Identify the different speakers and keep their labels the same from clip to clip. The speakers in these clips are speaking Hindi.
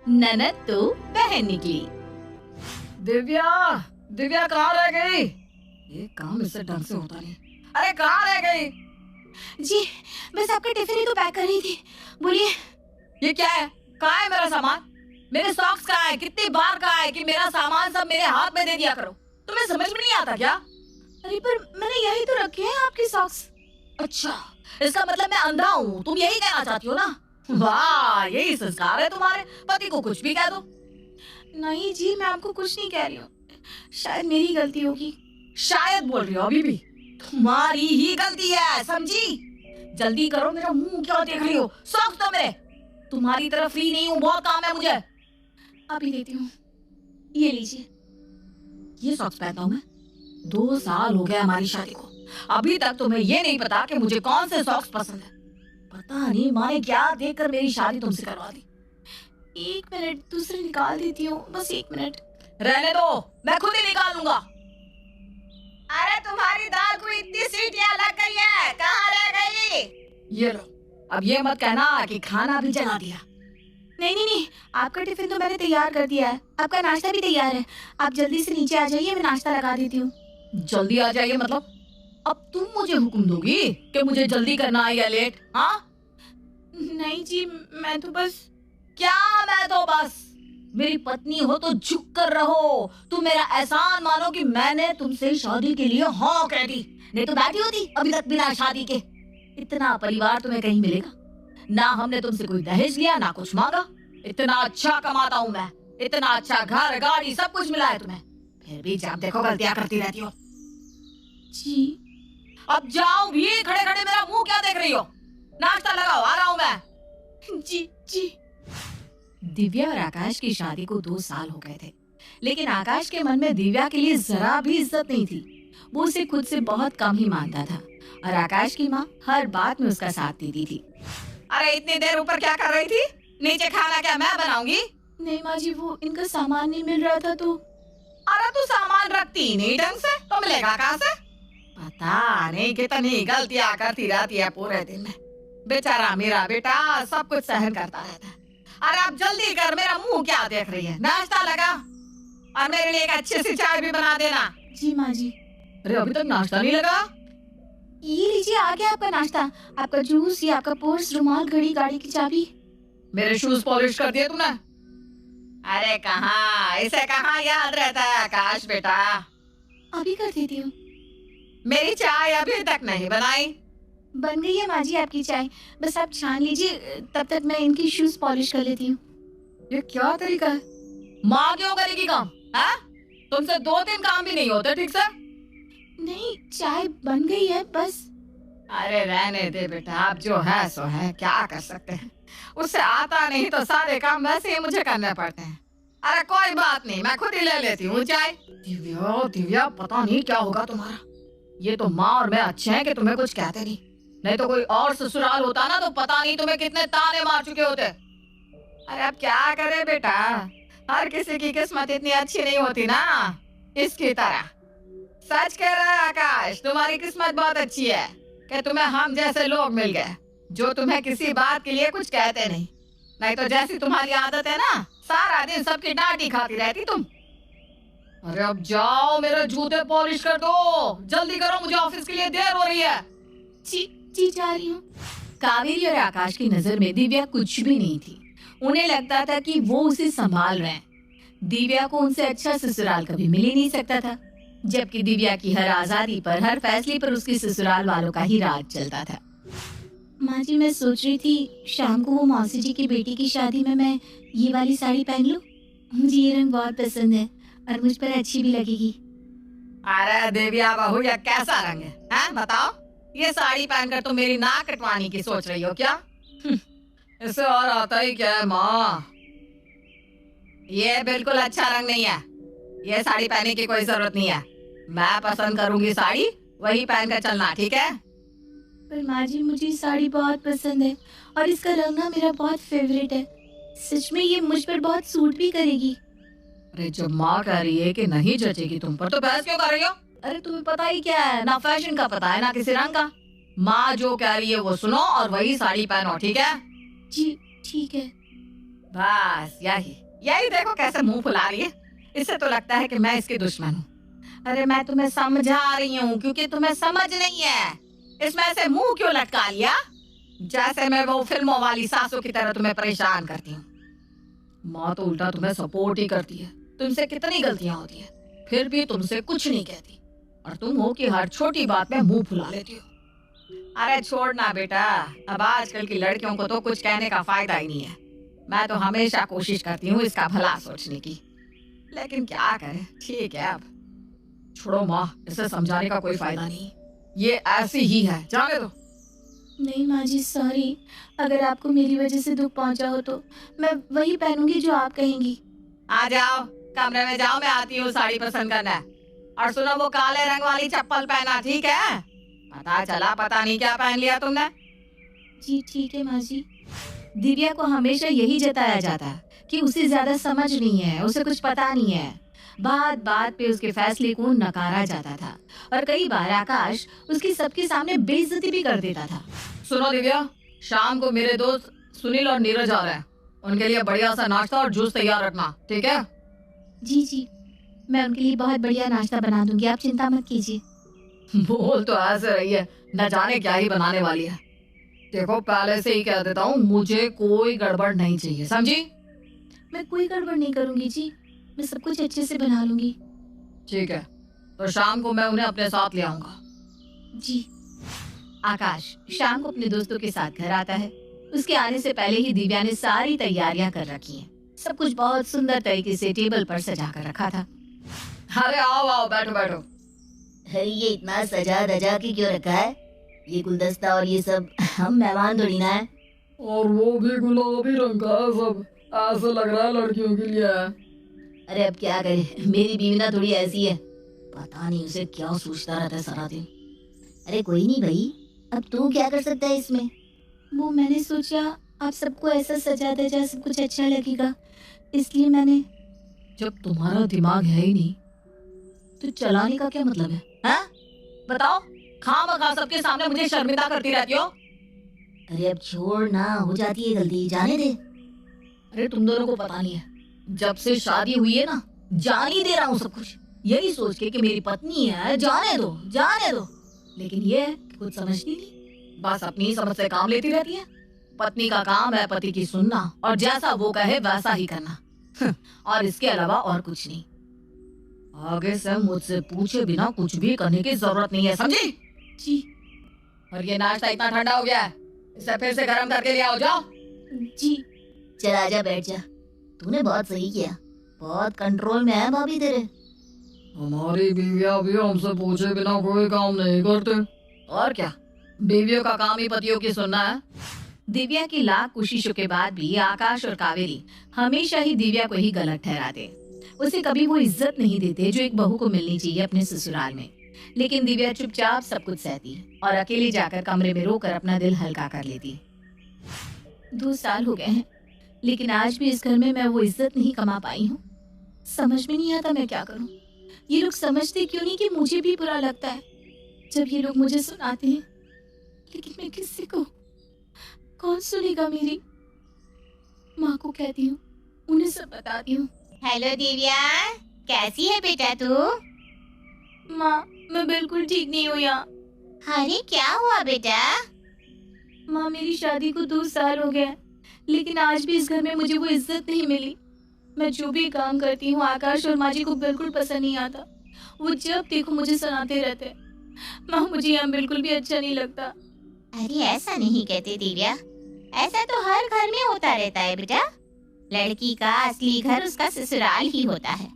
Speaker 1: ननद तो बहन निकली।
Speaker 2: दिव्या, दिव्या कहाँ रह गई? ये काम इससे ढंग से होता नहीं। अरे कहाँ रह गई?
Speaker 1: जी बस आपका टिफिन ही तो पैक कर रही थी। बोलिए।
Speaker 2: ये क्या है? कहाँ है मेरा सामान? मेरे सॉक्स कहाँ है? कितनी बार कहा है कि मेरा सामान सब मेरे हाथ में दे दिया करो। तुम्हें समझ में नहीं आता क्या?
Speaker 1: अरे पर मैंने यही तो रखे हैं आपके सॉक्स।
Speaker 2: अच्छा, इसका मतलब मैं अंधा हूँ, तुम यही कहना चाहती हो ना? वाह, यही संस्कार है तुम्हारे। पति को कुछ भी कह दो।
Speaker 1: नहीं जी, मैं आपको कुछ नहीं कह रही हूँ, शायद मेरी गलती होगी।
Speaker 2: शायद बोल रही हो? अभी भी तुम्हारी ही गलती है, समझी? जल्दी करो, मेरा मुंह क्या देख रही हो? सॉक्स दो मेरे। तुम्हारी तरफ फ्री नहीं हूँ, बहुत काम है मुझे।
Speaker 1: अभी देती हूँ, ये लीजिए।
Speaker 2: ये सॉक्स पहनता हूँ मैं? 2 साल हो गए हमारी शादी को, अभी तक तुम्हें ये नहीं पता कि मुझे कौन से सॉक्स पसंद है। पता नहीं माँ ने क्या देखकर मेरी शादी तुमसे करवा दी।
Speaker 1: 1 मिनट, दूसरे निकाल देती हूँ, बस 1 मिनट।
Speaker 2: रहने दो, मैं खुद ही निकालूंगा। अरे तुम्हारी दाल को इतनी सीटियां लग गई है, कहाँ रह गई? ये लो, अब ये मत कहना कि खाना भी जला दिया।
Speaker 1: नहीं नहीं नहीं, आपका टिफिन तो मैंने तैयार कर दिया है, आपका नाश्ता भी तैयार है। आप जल्दी से नीचे आ जाइए, मैं नाश्ता लगा देती हूँ।
Speaker 2: जल्दी आ जाइए मतलब? अब तुम मुझे हुक्म दोगी कि मुझे जल्दी करना है या लेट? हाँ?
Speaker 1: नहीं जी, मैं तो बस।
Speaker 2: क्या मैं तो बस? मेरी पत्नी हो तो झुक कर रहो। तुम मेरा एहसान मानो कि मैंने तुमसे शादी के लिए हाँ कह दी, नहीं तो बैठी होती अभी तक बिना शादी के। इतना परिवार तुम्हें कहीं मिलेगा? ना हमने तुमसे कोई दहेज लिया, ना कुछ मांगा। इतना अच्छा कमाता हूँ मैं, इतना अच्छा घर गाड़ी सब कुछ मिला है तुम्हें, फिर भी जब देखो गलतियां करती रहती हो।
Speaker 1: जी
Speaker 2: अब जाओ भी, खड़े खड़े मेरा मुंह क्या देख रही हो? नाश्ता लगाओ, आ रहा हूँ मैं।
Speaker 1: जी जी।
Speaker 2: दिव्या और आकाश की शादी को 2 साल हो गए थे, लेकिन आकाश के मन में दिव्या के लिए जरा भी इज्जत नहीं थी। वो उसे खुद से बहुत कम ही मानता था और आकाश की माँ हर बात में उसका साथ देती थी। अरे इतनी देर ऊपर क्या कर रही थी? नीचे खाना क्या मैं बनाऊंगी?
Speaker 1: नहीं माँ जी, वो इनका सामान नहीं मिल रहा था तो।
Speaker 2: अरे तू सामान रखती नहीं ढंग से तो मिलेगा कहाँ से? पता नहीं कितनी गलतियाँ करती रहती है पूरे दिन में। बेचारा मेरा बेटा सब कुछ सहन करता रहता है। अरे अब जल्दी कर, मेरा मुंह क्या देख रही है? नाश्ता लगा और मेरे लिए एक अच्छी सी चाय भी बना देना।
Speaker 1: जी माँ जी।
Speaker 2: अरे अभी तक नाश्ता नहीं लगा?
Speaker 1: ये लीजिए, आ गया आपका नाश्ता, आपका जूस, ये आपका पर्स, रुमाल, घड़ी, गाड़ी की चाबी।
Speaker 2: मेरे शूज पॉलिश कर दिए तुमने? अरे कहाँ, इसे कहाँ याद रहता है आकाश बेटा?
Speaker 1: अभी कर देती हूँ।
Speaker 2: मेरी चाय अभी तक नहीं बनाई?
Speaker 1: बन गई है माँ जी आपकी चाय, बस आप छान लीजिए, तब तक मैं इनकी शूज पॉलिश कर लेती हूँ।
Speaker 2: ये क्या तरीका है? माँ क्यों करेगी काम? हाँ? तुमसे 2-3 काम भी नहीं होते ठीक से?
Speaker 1: नहीं, चाय बन गई है बस।
Speaker 2: अरे रहने दे बेटा, अब जो है सो है, क्या कर सकते हैं। उससे आता नहीं तो सारे काम वैसे ही मुझे करने पड़ते हैं। अरे कोई बात नहीं, मैं खुद ही ले लेती हूँ चाय। दिव्या, दिव्या पता नहीं क्या होगा तुम्हारा। ये तो माँ और मैं अच्छे हैं कि तुम्हें कुछ कहते नहीं तो कोई और ससुराल होता ना तो पता नहीं तुम्हें कितने ताने मार चुके होते। अरे अब क्या करे बेटा, हर किसी की किस्मत इतनी अच्छी नहीं होती ना इसकी तरह। सच कह रहा है आकाश, तुम्हारी किस्मत बहुत अच्छी है कि तुम्हें हम जैसे लोग मिल गए जो तुम्हें किसी बात के लिए कुछ कहते नहीं तो जैसी तुम्हारी आदत है ना, सारा दिन सबकी डांटी खाती रहती तुम। अरे अब जाओ, मेरे जूते पॉलिश कर दो, जल्दी करो, मुझे ऑफिस के लिए देर हो रही है।
Speaker 1: जी जी जा रही हूँ।
Speaker 2: कावेरी और आकाश की नजर में दिव्या कुछ भी नहीं थी। उन्हें लगता था कि वो उसे संभाल रहे हैं। दिव्या को उनसे अच्छा ससुराल कभी मिल ही नहीं सकता था, जबकि दिव्या की हर आजादी पर, हर फैसले पर उसके ससुराल वालों का ही राज चलता था।
Speaker 1: माँ जी, मैं सोच रही थी शाम को वो मौसी जी की बेटी की शादी में मैं ये वाली साड़ी पहन लूं। मुझे ये रंग बहुत पसंद है और मुझ पर अच्छी भी लगेगी।
Speaker 2: अरे दिव्या बहू, ये कैसा रंग है? हाँ बताओ, ये साड़ी पहनकर तुम मेरी नाक कटवाने की सोच रही हो क्या? इससे और आता ही क्या है माँ? ये बिल्कुल अच्छा रंग नहीं है, ये साड़ी पहनने की कोई जरूरत नहीं है। मैं पसंद करूंगी साड़ी, वही पहनकर चलना, ठीक है?
Speaker 1: पर माँ जी, मुझे साड़ी बहुत पसंद है और इसका रंग ना मेरा बहुत फेवरेट है। सच में ये मुझ पर बहुत सूट भी करेगी।
Speaker 2: अरे जब माँ कह रही है कि नहीं जचेगी तुम पर, तो बहस क्यों कर रही हो? अरे तुम्हें पता ही क्या है, ना फैशन का पता है ना किसी रंग का। माँ जो कह रही है वो सुनो और वही साड़ी पहनो, ठीक है?
Speaker 1: जी ठीक है।
Speaker 2: बस यही यही देखो कैसे मुंह फुला रही है। इससे तो लगता है कि मैं इसकी दुश्मन हूँ। अरे मैं तुम्हें समझा रही हूँ क्योंकि तुम्हें समझ नहीं है। इसमें ऐसे मुंह क्यों लटका लिया, जैसे मैं वो फिल्मों वाली सासू की तरह तुम्हें परेशान करती हूँ। माँ तो उल्टा तुम्हें सपोर्ट ही करती है। तुमसे कितनी गलतियां होती है, फिर भी तुमसे कुछ नहीं कहती, और तुम हो कि हर छोटी बात में मुंह फुला लेती हो। अरे छोड़ना बेटा, अब आजकल की लड़कियों को तो कुछ कहने का फायदा ही नहीं है। मैं तो हमेशा कोशिश करती हूँ इसका भला सोचने की, लेकिन क्या करें। ठीक है, अब छोड़ो माँ, इसे समझाने का कोई फायदा नहीं, ये ऐसी ही है, जाने दो।
Speaker 1: नहीं माँ जी, सॉरी। अगर आपको मेरी वजह से दुख पहुंचा हो तो मैं वही पहनूंगी जो आप कहेंगी।
Speaker 2: आ जाओ, कमरे में जाओ, मैं आती हूँ साड़ी पसंद करना। और सुनो, वो काले रंग वाली चप्पल पहना, ठीक है? पता चला पता नहीं क्या पहन लिया तुमने।
Speaker 1: जी ठीक है माँ जी। दिव्या को हमेशा यही जताया जाता है कि उसे ज्यादा समझ नहीं है, उसे कुछ पता नहीं है। बात बात पे उसके फैसले को नकारा जाता था और कई बार आकाश उसकी सबके सामने बेइज्जती भी कर देता था।
Speaker 2: सुनो दिव्या, शाम को मेरे दोस्त सुनील और नीरज आ रहे हैं, उनके लिए बढ़िया सा नाश्ता और जूस तैयार रखना, ठीक है?
Speaker 1: जी जी, मैं उनके लिए बहुत बढ़िया नाश्ता बना दूंगी, आप चिंता मत कीजिए।
Speaker 2: बोल तो ऐसे रही है, न जाने क्या ही बनाने वाली है। देखो पहले से ही कह देता हूँ, मुझे कोई गड़बड़ नहीं चाहिए, समझी?
Speaker 1: मैं कोई गड़बड़ नहीं करूंगी जी, मैं सब कुछ अच्छे से बना लूंगी।
Speaker 2: ठीक है, तो शाम को मैं उन्हें अपने साथ ले आऊंगा।
Speaker 1: जी। आकाश शाम को अपने दोस्तों के साथ घर आता है। उसके आने से पहले ही दिव्या ने सारी तैयारियां कर रखी हैं। सब कुछ बहुत सुंदर तरीके से टेबल पर सजा कर रखा था।
Speaker 2: अरे आओ आओ, बैठो बैठो।
Speaker 3: अरे ये इतना सजा धजा के क्यों रखा है? ये गुलदस्ता और ये सब, हम मेहमान थोड़ी ना है।
Speaker 2: और वो भी गुलाबी रंग का है सब, ऐसा लग रहा है लड़कियों के लिए है।
Speaker 3: अरे अब क्या करें, मेरी बीवी ना थोड़ी ऐसी है, पता नहीं उसे क्या सोचता रहता है सारा दिन। अरे कोई नहीं भाई, अब तू क्या कर सकता है इसमें?
Speaker 1: वो मैंने सोचा आप सबको ऐसा सजा धजा सब कुछ अच्छा लगेगा, इसलिए मैंने।
Speaker 2: जब तुम्हारा दिमाग है ही नहीं तो चलाने का क्या मतलब है? हाँ? बताओ, खामखा सबके सामने मुझे शर्मिंदा करती रहती हो।
Speaker 3: अरे अब छोड़ ना, हो जाती है गलती, जाने दे।
Speaker 2: अरे तुम दोनों को पता नहीं है, जब से शादी हुई है ना, जान ही दे रहा हूँ सब कुछ, यही सोच के कि मेरी पत्नी है, जाने दो जाने दो। लेकिन ये है कि कुछ समझती नहीं, बस अपनी ही समझ से काम लेती रहती है। पत्नी का काम है पति की सुनना और जैसा वो कहे वैसा ही करना, और इसके अलावा और कुछ नहीं। आगे से मुझसे पूछे बिना कुछ भी करने की जरूरत नहीं है, समझी?
Speaker 1: जी।
Speaker 2: और ये नाश्ता इतना ठंडा हो गया है, इसे फिर से गर्म करके ले आओ, जाओ।
Speaker 1: जी।
Speaker 3: चल आजा, बैठ जा। तूने बहुत सही किया, बहुत कंट्रोल में है भाभी तेरे।
Speaker 2: हमारी बीवियां भी हमसे पूछे बिना कोई काम नहीं करते, और क्या, बीवियों का काम ही पतियों की सुनना है।
Speaker 1: दिव्या की लाख कोशिशों के बाद भी आकाश और कावेरी हमेशा ही दिव्या को ही गलत ठहराते। उसे कभी वो इज्जत नहीं देते जो एक बहू को मिलनी चाहिए अपने ससुराल में। लेकिन दिव्या चुपचाप सब कुछ सहती और अकेले जाकर कमरे में रोकर अपना दिल हल्का कर लेती। 2 साल हो गए हैं, लेकिन आज भी इस घर में मैं वो इज्जत नहीं कमा पाई हूँ। समझ में नहीं आता मैं क्या करूँ। ये लोग समझते क्यों नहीं कि मुझे भी बुरा लगता है जब ये लोग मुझे सुनाते हैं, लेकिन मैं किसी को, कौन सुनेगा? मेरी माँ को कहती हूँ, उन्हें सब बताती हूँ।
Speaker 3: हेलो दिव्या, कैसी है बेटा तू?
Speaker 1: माँ मैं बिल्कुल ठीक नहीं हूँ यहाँ।
Speaker 3: अरे क्या हुआ बेटा?
Speaker 1: माँ मेरी शादी को 2 साल हो गए, लेकिन आज भी इस घर में मुझे वो इज्जत नहीं मिली। मैं जो भी काम करती हूँ आकाश और माँ जी को बिल्कुल पसंद नहीं आता। वो जब देखो मुझे सुनाते रहते। माँ मुझे यहाँ बिल्कुल भी अच्छा नहीं लगता।
Speaker 3: अरे ऐसा नहीं कहते दिव्या, ऐसा तो हर घर में होता रहता है बेटा। लड़की का असली घर उसका ससुराल ही होता है।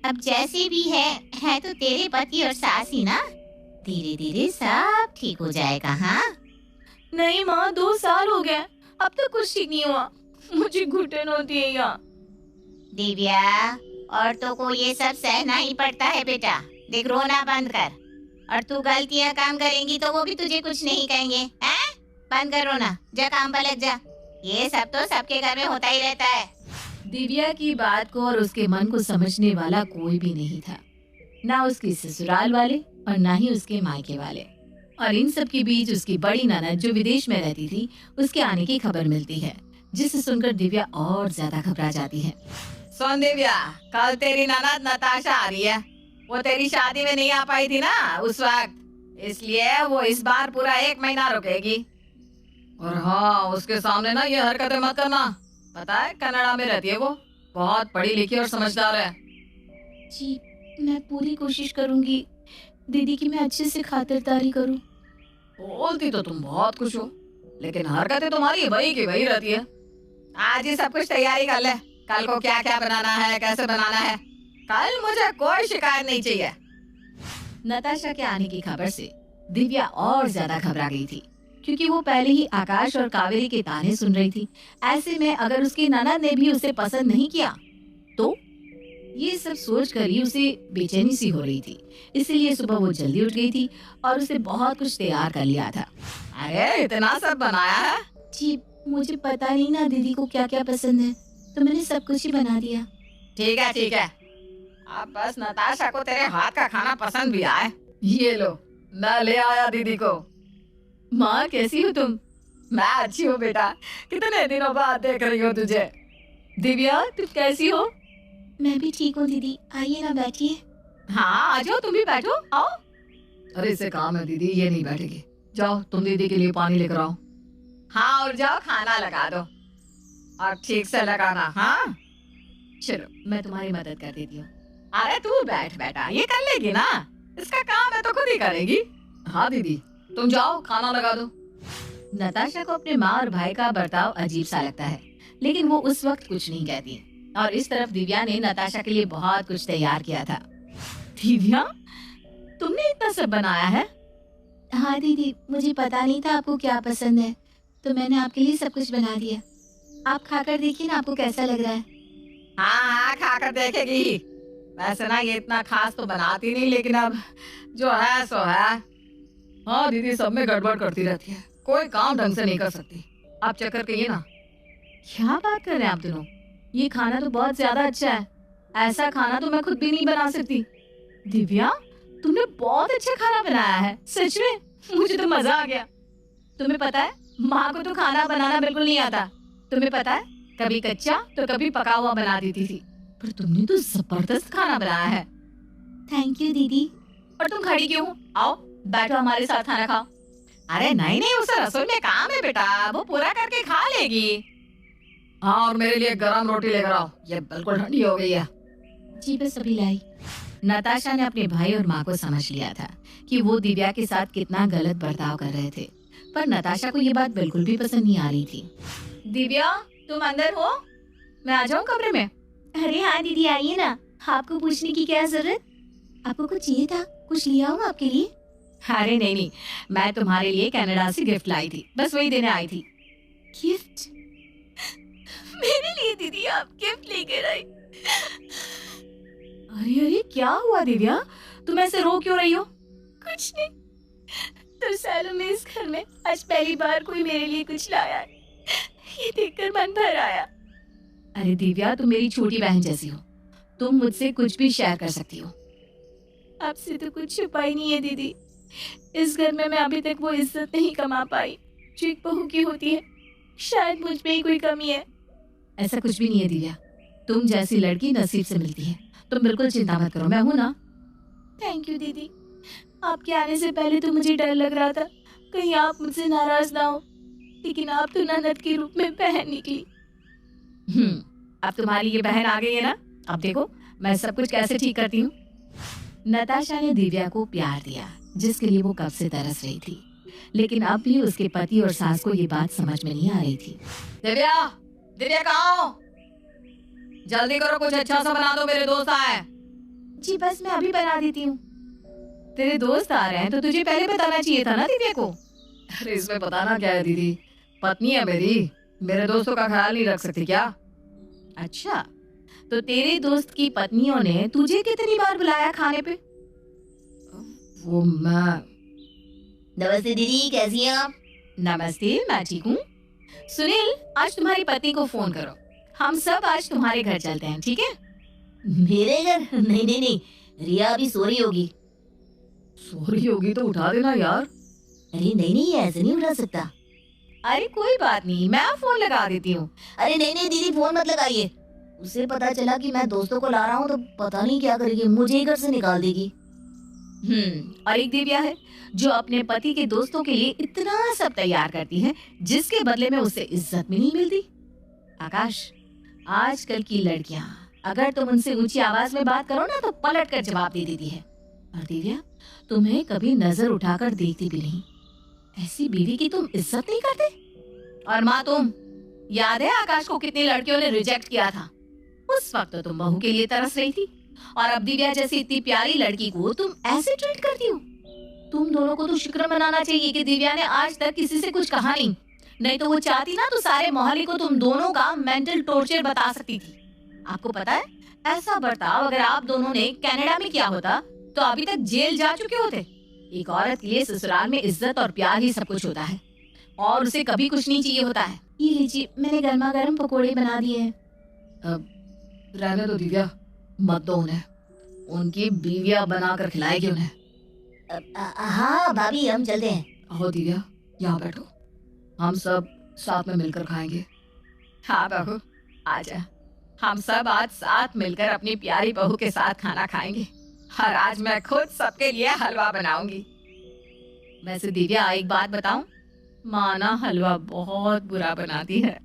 Speaker 3: अब जैसे भी है तो तेरे पति और सास ही ना। धीरे धीरे सब ठीक हो जाएगा। हाँ
Speaker 1: नहीं माँ, 2 साल हो गए, अब तक कुछ ठीक नहीं हुआ। मुझे घुटन होती है यहाँ।
Speaker 3: दिव्या, औरतों को ये सब सहना ही पड़ता है बेटा। देख, रोना बंद कर, और तू गलतियाँ काम करेंगी तो वो भी तुझे कुछ नहीं कहेंगे। हैं? बंद कर रोना, जा काम पर लग जा। ये सब तो सबके घर में होता ही रहता है।
Speaker 1: दिव्या की बात को और उसके मन को समझने वाला कोई भी नहीं था, ना उसके ससुराल वाले और ना ही उसके मायके वाले। और इन सब के बीच उसकी बड़ी ननद जो विदेश में रहती थी, उसके आने की खबर मिलती है। जिसे सुनकर दिव्या और ज्यादा घबरा जाती है।
Speaker 2: सुन दिव्या, कल तेरी ननद नताशा आ रही है। वो तेरी शादी में नहीं आ पाई थी ना उस वक्त, इसलिए वो इस बार पूरा 1 महीना रुकेगी। और हाँ, उसके सामने ना ये हरकतें मत करना। पता है कनाडा में रहती है वो, बहुत पढ़ी लिखी और समझदार है।
Speaker 1: जी मैं पूरी कोशिश करूंगी दीदी की मैं अच्छे से खातिरदारी करूं।
Speaker 2: बोलती तो तुम बहुत खुश हो, लेकिन हरकतें तुम्हारी वही की वही रहती है। आज ही सब कुछ तैयारी कर ले, कल को क्या क्या बनाना है, कैसे बनाना है। कल मुझे कोई शिकायत नहीं चाहिए।
Speaker 1: नताशा के आने की खबर से दिव्या और ज्यादा घबरा गई थी, क्योंकि वो पहले ही आकाश और कावेरी के ताने सुन रही थी। ऐसे में अगर उसकी ननद ने भी उसे पसंद नहीं किया तो ये सब सोच कर ही उसे बेचैनी सी हो रही थी। इसीलिए सुबह वो जल्दी उठ गई थी और उसे बहुत कुछ तैयार कर लिया था।
Speaker 2: अरे इतना सब बनाया है?
Speaker 1: जी मुझे पता नहीं ना दीदी को क्या क्या पसंद है, तो मैंने सब कुछ ही बना दिया।
Speaker 2: ठीक है ठीक है, अब बस नताशा को तेरे हाथ का खाना पसंद भी आए। ये लो, मैं ले आया दीदी को।
Speaker 1: माँ कैसी हो तुम?
Speaker 2: मैं अच्छी हूँ बेटा, कितने दिनों बाद देख रही हूँ तुझे।
Speaker 1: दिव्या तुम कैसी हो? मैं भी ठीक हूँ दीदी, आइए ना बैठिए।
Speaker 2: हाँ आ जाओ, तुम भी बैठो, आओ। अरे इससे काम है दीदी, ये नहीं बैठेगी। जाओ तुम दीदी के लिए पानी लेकर आओ। हाँ और जाओ खाना लगा दो, और ठीक से लगाना। हाँ
Speaker 1: चलो मैं तुम्हारी मदद कर देती हूँ।
Speaker 2: अरे तू बैठ बेटा, ये कर लेगी ना, इसका काम है तो खुद ही करेगी। हाँ दीदी तुम जाओ खाना लगा दो।
Speaker 1: नताशा को अपने माँ और भाई का बर्ताव अजीब सा लगता है, लेकिन वो उस वक्त कुछ नहीं कहती। और इस तरफ दिव्या ने नताशा के लिए बहुत कुछ तैयार किया था।
Speaker 2: दिव्या तुमने इतना सब बनाया है?
Speaker 1: हाँ दीदी, मुझे पता नहीं था आपको क्या पसंद है, तो मैंने आपके लिए सब कुछ बना दिया। आप खाकर देखिए ना, आपको कैसा लग रहा है।
Speaker 2: हाँ हाँ खाकर देखेगी। वैसे ना ये इतना खास तो बनाती नहीं, लेकिन अब जो है सो है। हाँ दीदी सब में गड़बड़ करती रहती है, कोई काम ढंग से नहीं कर सकती। आप चक्कर कहिए ना।
Speaker 1: क्या बात कर रहे हैं आप दोनों? ये खाना तो बहुत ज्यादा अच्छा है, ऐसा खाना तो मैं खुद भी नहीं बना सकती। दिव्या तुमने बहुत अच्छा खाना बनाया है, सच में मुझे तो मजा आ गया। तुम्हें पता है माँ को तो खाना बनाना बिल्कुल नहीं आता। तुम्हें पता है कभी कच्चा तो कभी पका हुआ बना देती थी, पर तुमने तो जबरदस्त खाना बनाया है। थैंक यू दीदी। और तुम खड़ी क्यों? आओ बैठो हमारे साथ खाना खाओ।
Speaker 2: अरे नहीं नहीं, उसे रसोई में काम है बेटा, वो पूरा करके खा लेगी। हाँ और मेरे लिए गरम रोटी लेकर आओ, ये बिल्कुल ठंडी हो गई है।
Speaker 1: जी बस अभी लाई। नताशा ने अपने भाई और माँ को समझ लिया था कि वो दिव्या के साथ कितना गलत बर्ताव कर रहे थे, पर नताशा को ये बात बिल्कुल भी पसंद नहीं आ रही थी। दिव्या तुम अंदर हो, मैं आ जाऊँ कमरे में? अरे हाँ दीदी आइए ना, आपको पूछने की क्या जरूरत? आपको कुछ चाहिए था? कुछ लिया हूँ आपके लिए? अरे नहीं नहीं, मैं तुम्हारे लिए कनाडा से गिफ्ट लाई थी, बस वही देने आई थी। गिफ्ट? मेरे लिए दीदी आप गिफ्ट लेकर आई? अरे अरे क्या हुआ दिव्या, तुम ऐसे रो क्यों रही हो? कुछ नहीं, तो सालों में इस घर में आज पहली बार कोई मेरे लिए कुछ लाया है, ये देखकर मन भर आया। अरे दिव्या तुम मेरी छोटी बहन जैसी हो, तुम मुझसे कुछ भी शेयर कर सकती हो। आपसे तो कुछ छुपा ही नहीं है दीदी, इस घर में मैं अभी तक वो इज्जत नहीं कमा पाई जो एक बहू की होती है। शायद मुझ में ही कोई कमी है। ऐसा कुछ भी नहीं है दिव्या, तुम जैसी लड़की नसीब से मिलती है, तुम बिल्कुल चिंता मत करो, मैं हूं ना। थैंक यू दीदी, आपके आने से पहले तो मुझे डर लग रहा था कहीं आप मुझसे नाराज ना हो, लेकिन आप तो ननद के रूप में बहन निकली। अब तुम्हारी ये बहन आ गई है ना, अब देखो मैं सब कुछ कैसे ठीक करती हूँ। नताशा ने दिव्या को प्यार दिया जिसके लिए वो कब से तरस रही थी, लेकिन अब भी उसके पति और सास को ये बात समझ में नहीं आ रही थी।
Speaker 2: दिव्या दिव्या कहाँ हो? जल्दी करो, कुछ अच्छा सा बना दो, मेरे दोस्त आए।
Speaker 1: जी बस मैं अभी बना देती हूँ। तेरे दोस्त आ रहे हैं तो तुझे पहले बताना चाहिए था ना दिव्या को।
Speaker 2: अरे इसमें बताना क्या है दीदी, पत्नी है मेरी, मेरे दोस्तों का ख्याल नहीं रख सकती क्या?
Speaker 1: अच्छा, तो तेरे दोस्त की पत्नियों ने तुझे कितनी बार बुलाया खाने पे?
Speaker 2: वो मैं।
Speaker 3: नमस्ते दीदी, कैसी हैं आप?
Speaker 1: नमस्ते, मैं ठीक हूँ। सुनील आज तुम्हारी पत्नी को फोन करो, हम सब आज तुम्हारे घर चलते हैं, ठीक है?
Speaker 3: मेरे घर? नहीं नहीं नहीं, रिया अभी सो रही होगी।
Speaker 2: सो रही होगी तो उठा देना यार।
Speaker 3: अरे नहीं नहीं, ऐसे नहीं उठा सकता।
Speaker 1: अरे कोई बात नहीं, मैं फोन लगा देती हूँ।
Speaker 4: अरे नहीं नहीं दीदी, फोन मत लगाइए। उसे पता चला कि मैं दोस्तों को ला रहा हूँ तो पता नहीं क्या करेगी, मुझे ही घर से निकाल देगी।
Speaker 1: और एक दिव्या है जो अपने पति के दोस्तों के लिए इतना सब तैयार करती है जिसके बदले में उसे इज्जत भी नहीं मिलती। आकाश, आजकल की लड़कियां अगर तुम उनसे ऊंची आवाज में बात करो ना तो पलट कर जवाब दे देती है। और दिव्या, तुम्हें कभी नजर उठाकर देखती भी नहीं। ऐसी बीवी की तुम इज्जत नहीं करते। और माँ, तुम याद है आकाश को कितनी लड़कियों ने रिजेक्ट किया था? उस वक्त तो तुम बहू के लिए तरस रही थी, और अब दिव्या जैसी इतनी प्यारी लड़की को तुम ऐसे ट्रीट करती हो। तुम दोनों को तो शुक्र मनाना चाहिए कि दिव्या ने आज तक किसी से कुछ कहा नहीं तो वो चाहती ना तो सारे मोहल्ले को तुम दोनों का मेंटल टॉर्चर बता सकती थी। आपको पता है, ऐसा बर्ताव अगर आप दोनों ने कनाडा में किया होता तो अभी तक जेल जा चुके होते। एक औरत के लिए ससुराल में इज्जत और प्यार ही सब कुछ होता है, और उसे कभी कुछ नहीं चाहिए होता है। ये लीजिए, मैंने गर्मा गर्म पकोड़े बना दिए हैं।
Speaker 2: अब रहने दो दिव्या, मत दो उन्हें, उनकी बीवियां बनाकर खिलाएगी उन्हें।
Speaker 4: हाँ भाभी, हम चलते हैं।
Speaker 2: आओ दिव्या, यहाँ बैठो, हम सब साथ में मिलकर खाएंगे।
Speaker 1: हाँ बहू, आजा, हम सब आज साथ मिलकर अपनी प्यारी बहू के साथ खाना खाएंगे, और आज मैं खुद सबके लिए हलवा बनाऊंगी। वैसे दिव्या, एक बात बताऊं, माँ ना हलवा बहुत बुरा बनाती है।